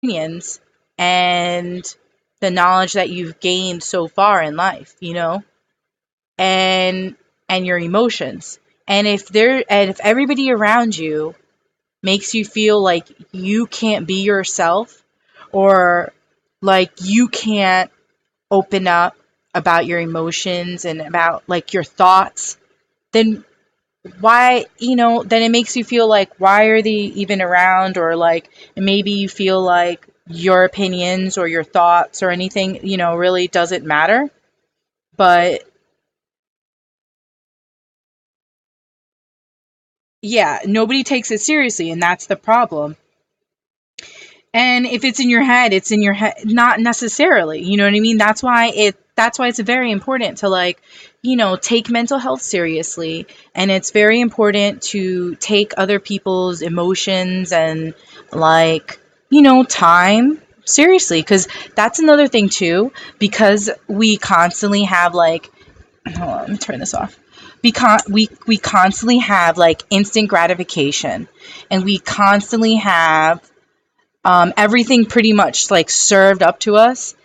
opinions and the knowledge that you've gained so far in life, you know, and your emotions. And if everybody around you makes you feel like you can't be yourself, or like you can't open up about your emotions and about like your thoughts, then why, you know, then it makes you feel like, why are they even around? Or like maybe you feel like your opinions or your thoughts or anything, you know, really doesn't matter. But yeah, nobody takes it seriously, and that's the problem. And if it's in your head, it's in your head, not necessarily, you know what I mean? That's why it's very important to, like, you know, take mental health seriously. And it's very important to take other people's emotions and, like, you know, time seriously, because that's another thing too, because we constantly have like, hold on, let me turn this off. We constantly have like instant gratification, and we constantly have everything pretty much like served up to us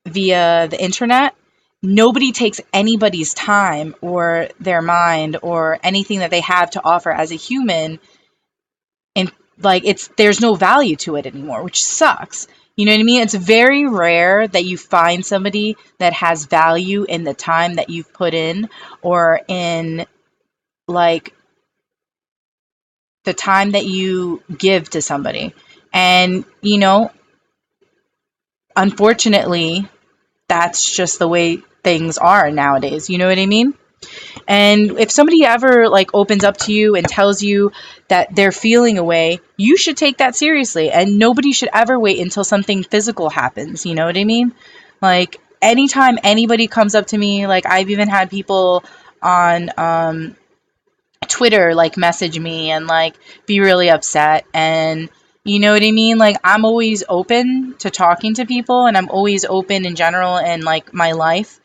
via the internet. Nobody takes anybody's time or their mind or anything that they have to offer as a human, and like there's no value to it anymore, which sucks. You know what I mean? It's very rare that you find somebody that has value in the time that you've put in, or in like the time that you give to somebody. And you know, unfortunately, that's just the way things are nowadays. You know what I mean? And if somebody ever like opens up to you and tells you that they're feeling a way, you should take that seriously. And nobody should ever wait until something physical happens. You know what I mean? Like anytime anybody comes up to me, like I've even had people on Twitter like message me and like be really upset, and you know what I mean? Like I'm always open to talking to people, and I'm always open in general in like my life.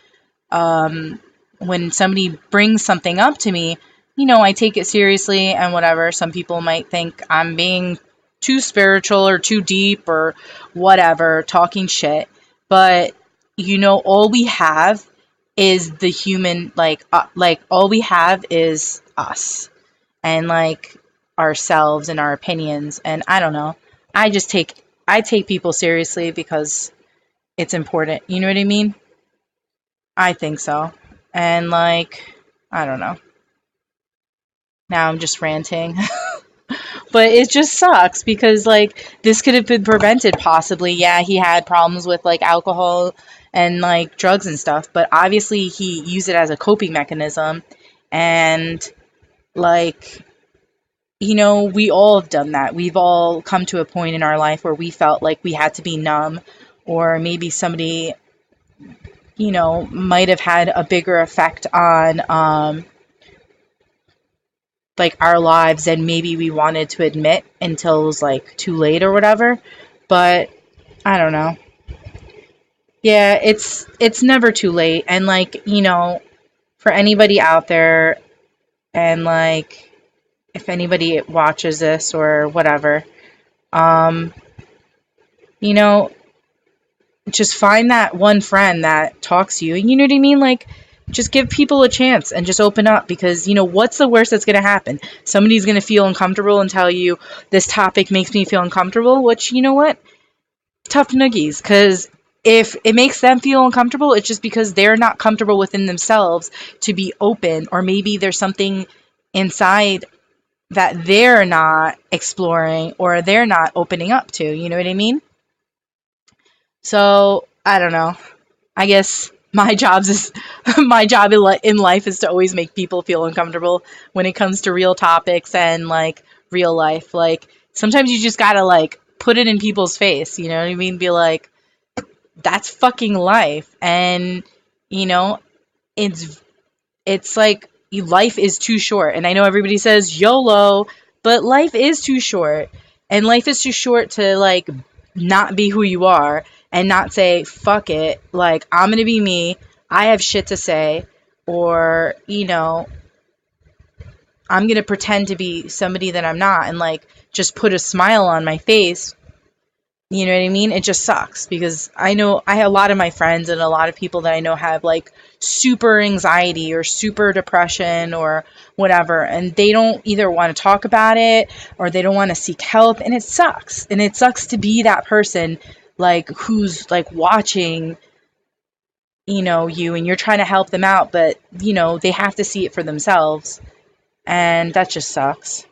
Um, when somebody brings something up to me, you know, I take it seriously and whatever. Some people might think I'm being too spiritual or too deep or whatever, talking shit. But, you know, all we have is the human, like all we have is us and like ourselves and our opinions. And I don't know. I take people seriously because it's important. You know what I mean? I think so. And like, I don't know. Now I'm just ranting. But it just sucks because like this could have been prevented possibly. Yeah, he had problems with like alcohol and like drugs and stuff, but obviously he used it as a coping mechanism. And like, you know, we all have done that. We've all come to a point in our life where we felt like we had to be numb, or maybe somebody, you know, might have had a bigger effect on like our lives than maybe we wanted to admit until it was like too late or whatever. But I don't know. Yeah, it's never too late. And like, you know, for anybody out there, and like if anybody watches this or whatever, um you know, just find that one friend that talks to you. You know what I mean? Like, just give people a chance and just open up, because, you know, what's the worst that's going to happen? Somebody's going to feel uncomfortable and tell you, this topic makes me feel uncomfortable, which, you know what? Tough noogies, because if it makes them feel uncomfortable, it's just because they're not comfortable within themselves to be open, or maybe there's something inside that they're not exploring or they're not opening up to. You know what I mean? So, I don't know. I guess my jobs is my job in life is to always make people feel uncomfortable when it comes to real topics and like real life. Like sometimes you just gotta like put it in people's face, you know what I mean? Be like, that's fucking life. And you know, it's like life is too short. And I know everybody says YOLO, but life is too short. And life is too short to like not be who you are and not say, fuck it, like I'm gonna be me, I have shit to say, or, you know, I'm gonna pretend to be somebody that I'm not, and like just put a smile on my face You know what I mean? It just sucks because I know I have a lot of my friends and a lot of people that I know have like super anxiety or super depression or whatever, and they don't either want to talk about it or they don't want to seek help, and it sucks. And it sucks to be that person like who's like watching, you, and you're trying to help them out, but they have to see it for themselves, and that just sucks.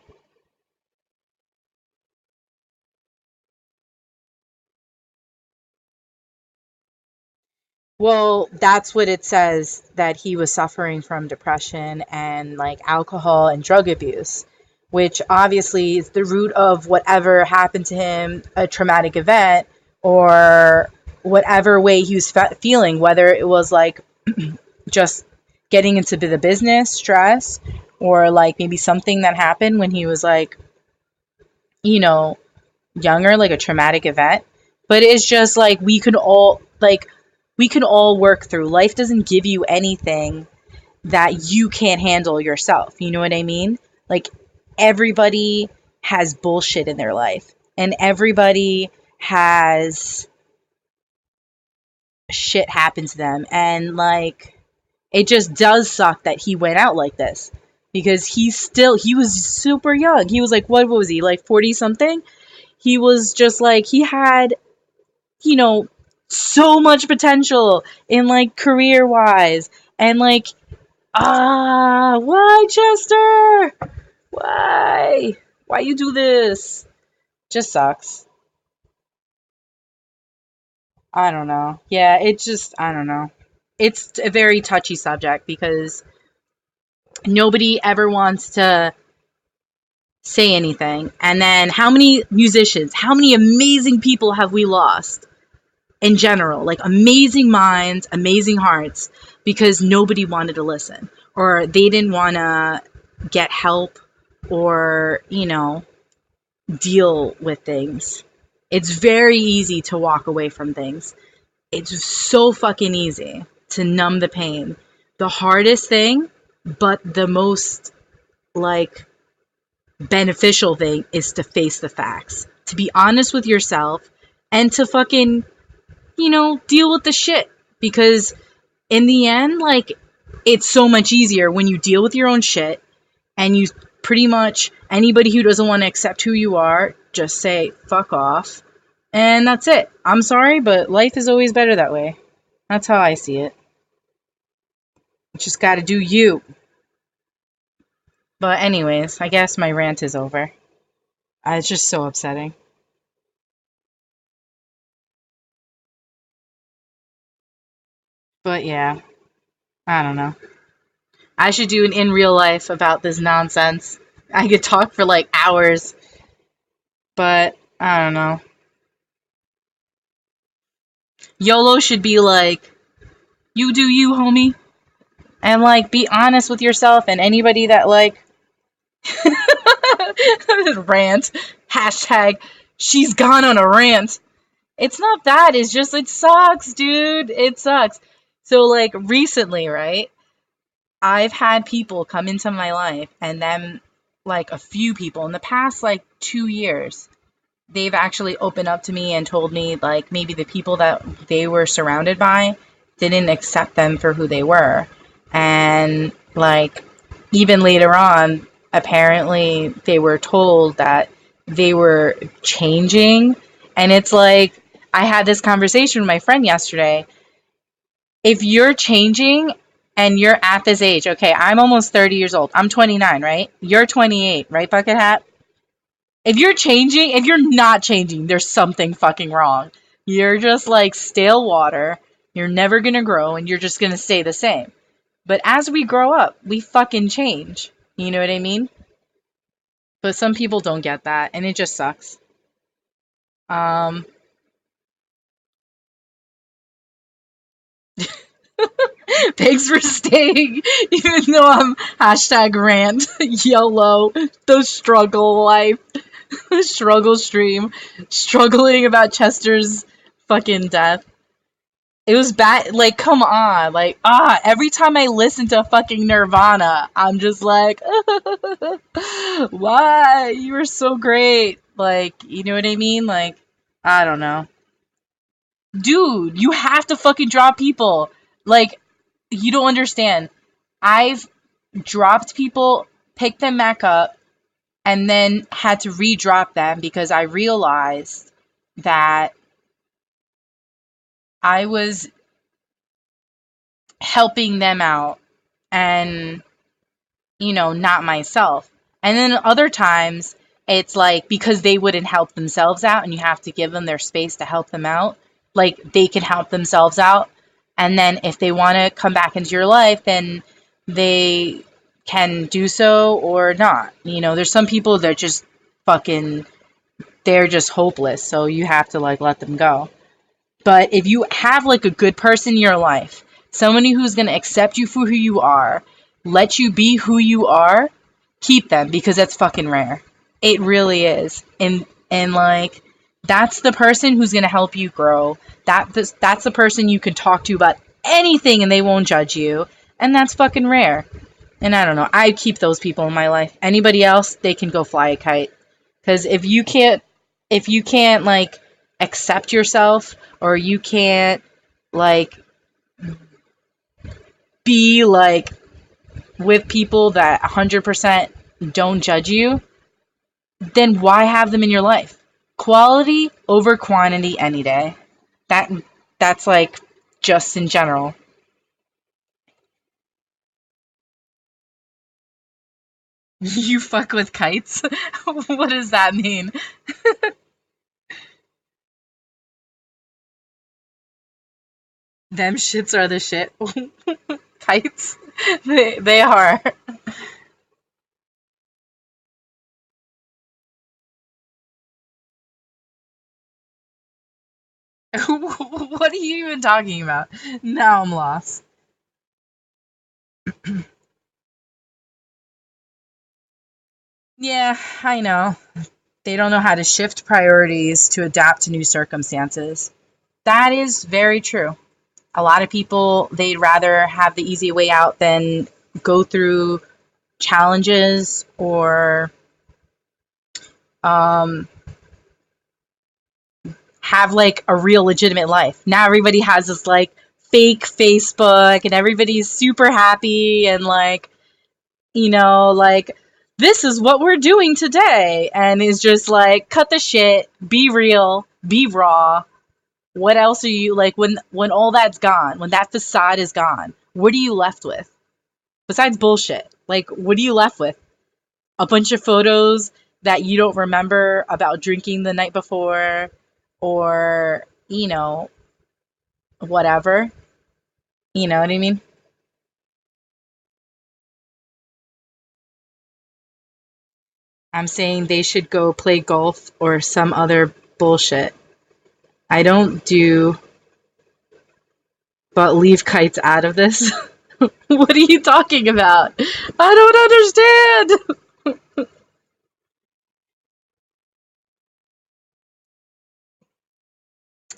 Well, that's what it says, that he was suffering from depression and like alcohol and drug abuse, which obviously is the root of whatever happened to him, a traumatic event, or whatever way he was feeling, whether it was like just getting into the business stress, or like maybe something that happened when he was like, you know, younger, like a traumatic event. But it's just like we can all work through. Life doesn't give you anything that you can't handle yourself. You know what I mean? Like everybody has bullshit in their life, and everybody has shit happen to them, and like it just does suck that he went out like this, because he was super young. He was like, what was he, like 40 something? He was just like, he had, you know, so much potential in like career wise, and like, why, Chester? Why? Why you do this? Just sucks. I don't know. Yeah, it just, I don't know. It's a very touchy subject because nobody ever wants to say anything. And then how many musicians, how many amazing people have we lost in general? Like amazing minds, amazing hearts, because nobody wanted to listen, or they didn't want to get help, or, deal with things. It's very easy to walk away from things. It's so fucking easy to numb the pain. The hardest thing, but the most like beneficial thing, is to face the facts, to be honest with yourself, and to fucking, deal with the shit. Because in the end, like, it's so much easier when you deal with your own shit, and you pretty much, anybody who doesn't want to accept who you are, just say fuck off, and that's it. I'm sorry, but life is always better that way. That's how I see it. You just gotta do you. But anyways, I guess my rant is over. It's just so upsetting. But yeah, I don't know. I should do an in real life about this nonsense. I could talk for like hours, but I don't know. YOLO should be like, you do you, homie. And like, be honest with yourself, and anybody that like rant, hashtag she's gone on a rant. It's not that, it's just, it sucks, dude. It sucks. So like recently, right? I've had people come into my life, and then like a few people in the past like 2 years, they've actually opened up to me and told me like maybe the people that they were surrounded by didn't accept them for who they were. And like even later on, apparently they were told that they were changing. And it's like, I had this conversation with my friend yesterday. If you're changing and you're at this age, okay, I'm almost 30 years old. I'm 29, right? You're 28, right, Bucket Hat? If you're changing, if you're not changing, there's something fucking wrong. You're just like stale water. You're never gonna grow, and you're just gonna stay the same. But as we grow up, we fucking change. You know what I mean? But some people don't get that, and it just sucks. Um, Thanks for staying, even though I'm hashtag rant, YOLO, the struggle life, the struggle stream, struggling about Chester's fucking death. It was bad. Like, come on. Like, every time I listen to fucking Nirvana, I'm just like, why? You were so great. Like, you know what I mean? Like, I don't know. Dude, you have to fucking drop people. Like, you don't understand. I've dropped people, picked them back up, and then had to re-drop them because I realized that I was helping them out and, not myself. And then other times it's like because they wouldn't help themselves out and you have to give them their space to help them out, like they can help themselves out. And then if they want to come back into your life, then they can do so or not. There's some people that just fucking, they're just hopeless. So you have to like let them go. But if you have like a good person in your life, somebody who's going to accept you for who you are, let you be who you are, keep them because that's fucking rare. It really is. And like that's the person who's going to help you grow. That's the person you can talk to about anything and they won't judge you. And that's fucking rare. And I don't know. I keep those people in my life. Anybody else, they can go fly a kite. Cuz if you can't like accept yourself or you can't like be like with people that 100% don't judge you, then why have them in your life? Quality over quantity any day. That's like just in general. You fuck with kites? What does that mean? Them shits are the shit. Kites? They are. What are you even talking about? Now I'm lost. Yeah, I know. They don't know how to shift priorities to adapt to new circumstances. That is very true. A lot of people, they'd rather have the easy way out than go through challenges or um, have like a real legitimate life. Now everybody has this like fake Facebook and everybody's super happy and like, like this is what we're doing today. And it's just like, cut the shit, be real, be raw. What else are you like when all that's gone, when that facade is gone, what are you left with? Besides bullshit. Like, what are you left with? A bunch of photos that you don't remember about drinking the night before or, whatever. You know what I mean? I'm saying they should go play golf or some other bullshit. I don't do, but leave kites out of this. What are you talking about? I don't understand.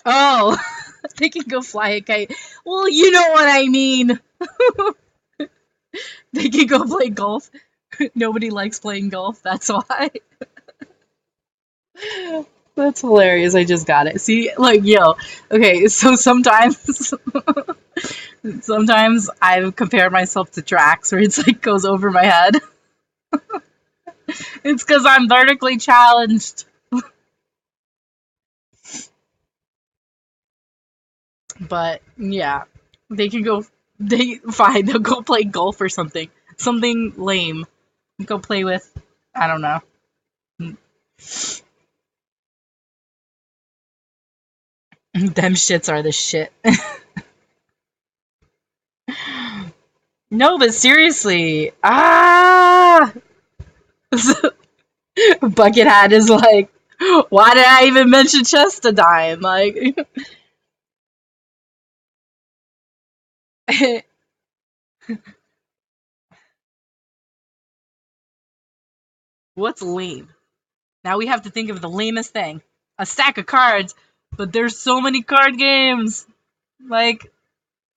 Oh, they can go fly a kite. Well, you know what I mean. They can go play golf. Nobody likes playing golf. That's why. That's hilarious. I just got it. See, like, yo, okay, so sometimes I've compared myself to Drax where it's like goes over my head. It's because I'm vertically challenged. But yeah, they can go, they, fine, they'll go play golf or something. Something lame. Go play with, I don't know. Them shits are the shit. No, but seriously. Ah! Buckethead is like, why did I even mention Chestadine? Like, what's lame? Now we have to think of the lamest thing. A stack of cards, but there's so many card games. Like,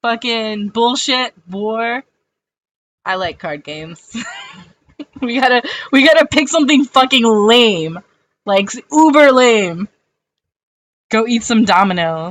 fucking bullshit, war. I like card games. We gotta pick something fucking lame. Like, uber lame. Go eat some Domino.